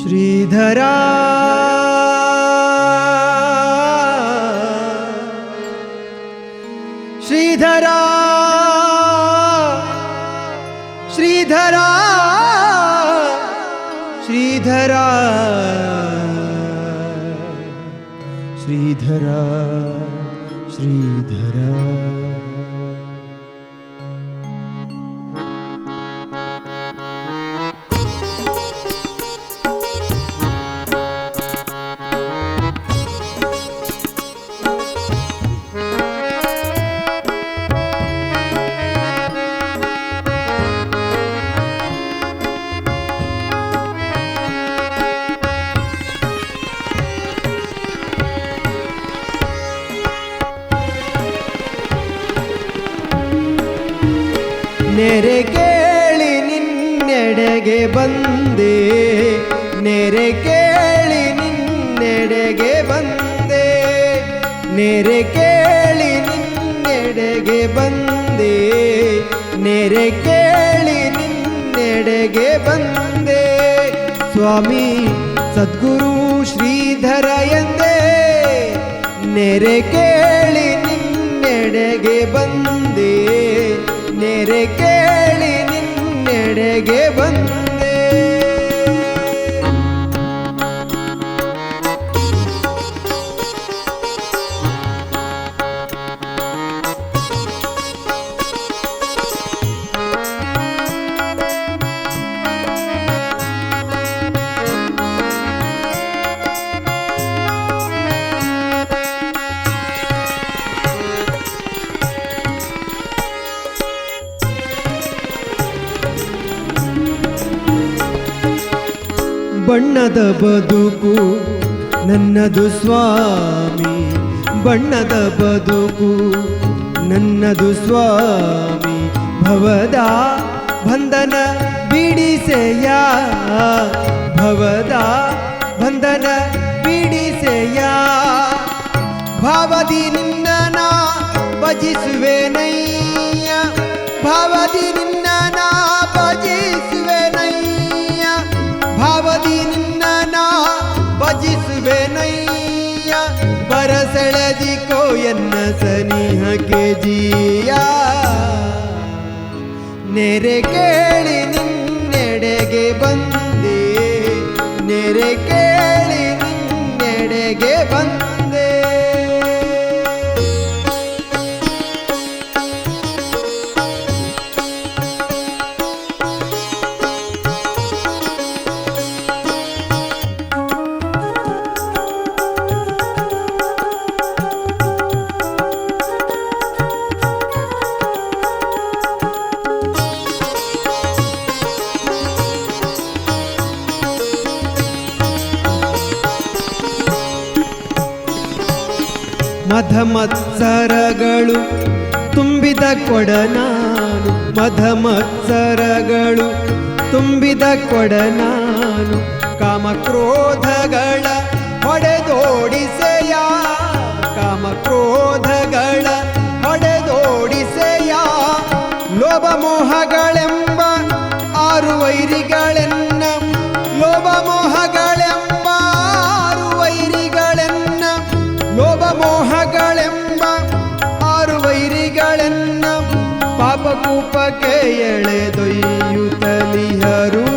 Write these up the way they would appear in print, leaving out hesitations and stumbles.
ಶ್ರೀಧರ ಶ್ರೀಧರ ಶ್ರೀಧರ ಶ್ರೀಧರ ಶ್ರೀಧರ ಶ್ರೀಧರ ನೆರೆ ಕೇಳಿ ನಿನ್ನೆಡೆಗೆ ಬಂದೆ, ನೆರೆ ಕೇಳಿ ನಿನ್ನೆಡೆಗೆ ಬಂದೆ, ನೆರೆ ಕೇಳಿ ನಿನ್ನೆಡೆಗೆ ಬಂದೆ, ನೆರೆ ಕೇಳಿ ನಿನ್ನೆಡೆಗೆ ಬಂದೆ. ಸ್ವಾಮಿ ಸದ್ಗುರು ಶ್ರೀಧರ ಎಂದೇ ನೆರೆ ಕೇಳಿ ನಿನ್ನೆಡೆಗೆ ಬಂದೆ, ನೆರೆ ಕೇಳಿ ನಿನ್ನೆಡೆಗೆ ಬಂದೆ. ಬಣ್ಣದ ಬದುಕು ನನ್ನದು ಸ್ವಾಮಿ, ಬಣ್ಣದ ಬದುಕು ನನ್ನದು ಸ್ವಾಮಿ. ಭವದ ಬಂಧನ ಬಿಡಿಸೆಯ, ಭವದ ಬಂಧನ ಬಿಡಿಸೆಯ. ಭಾವದಿ ನಿನ್ನ ನಾ ಭಜಿಸುವೆನಯ್ಯ, ಭಾವದಿ ನಿನ್ನ ನಾ ಭಜಿಸುವೆನಯ್ಯ, ಭಾವದಿ ನಿನ್ನ ನಾ ಭಜಿಸುವೆನಯ್ಯ. ಬರಸೆಳೆದಿಕೋ ಎನ್ನ ಸನಿಹಕ್ಕೆ ಜೀಯ. ನೆರೆ ಕೇಳಿ ನಿನ್ನೆಡೆಗೆ ಬಂದೆ, ನೆರೆ ಕೇಳಿ ನಿನ್ನೆಡೆಗೆ ಬಂದೆ. ಮಧಮತ್ಸರಗಳು ತುಂಬಿದ ಕೊಡ ನಾನು, ಮಧಮತ್ಸರಗಳು ತುಂಬಿದ ಕೊಡ ನಾನು. ಕಾಮಕ್ರೋಧಗಳ ಹೊಡೆದೋಡಿಸೆಯ, ಕಾಮಕ್ರೋಧಗಳ ಹೊಡೆದೋಡಿಸೆಯ. ಲೋಭ ಮೋಹಗಳೆಂಬ ಆರು ವೈರಿಗಳೆನ್ನ, ಲೋಭ ಮೋಹಗಳೆಂಬ ಆರು ವೈರಿಗಳೆನ್ನ, ಲೋಭ ಮೋಹಗಳೆಂಬ ಆರು ವೈರಿಗಳೆನ್ನ. ಪಾಪಕೂಪಕ್ಕೆ ಎಳೆದೊಯ್ಯುತ್ತಲಿಹರು.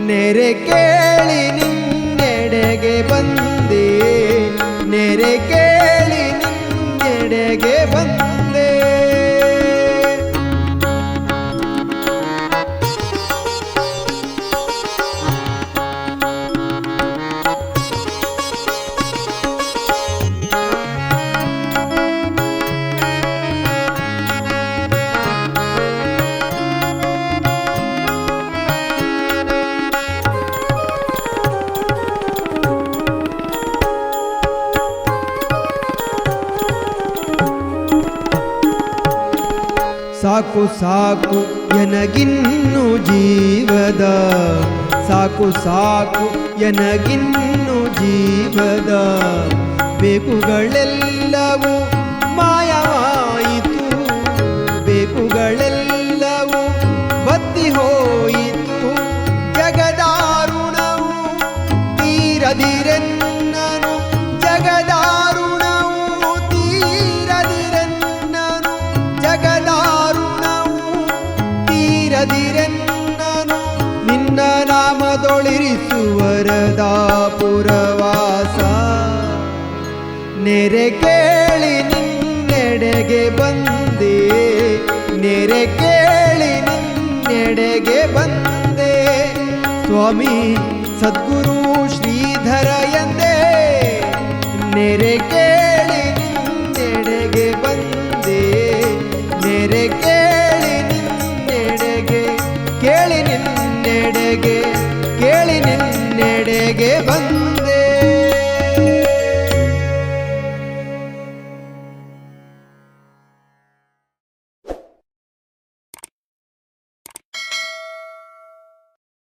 ನೆರೆ ಕೇಳಿ ನಿನ್ನೆಡೆಗೆ ಬಂದೆ, ನೆರೆ ಕೇಳಿ ನಿನ್ನೆಡೆಗೆ ಬಂದೆ. ಸಾಕು ಸಾಕು ಎನಗಿನ್ನು ಜೀವದ, ಸಾಕು ಸಾಕು ಎನಗಿನ್ನು ಜೀವದ. ಬೇಕುಗಳೆಲ್ಲವೂ ಮಾಯವಾಯಿತು, ಬೇಕುಗಳೆಲ್ಲವೂ ಬತ್ತಿ ಹೋಯಿತು. ಜಗದ ತೀರದಿರೆನ್ನನು ಜಗದಾರುಣವು ತೀರದಿರೆನ್ನನು ಜಗದಾರುಣವು ತೀರದಿರೆನ್ನನು ನಿನ್ನ ನಾಮದೊಳಿರಿಸುವರದ ಪುರವಾಸ ನೆರೆ ಕೇಳಿ ನಿನ್ನೆಡೆಗೆ ಬಂದೆ ನೆರೆ ಕೇಳಿ ನಿನ್ನೆಡೆಗೆ ಬಂದೆ ಸ್ವಾಮಿ ಸದ್ಗುರು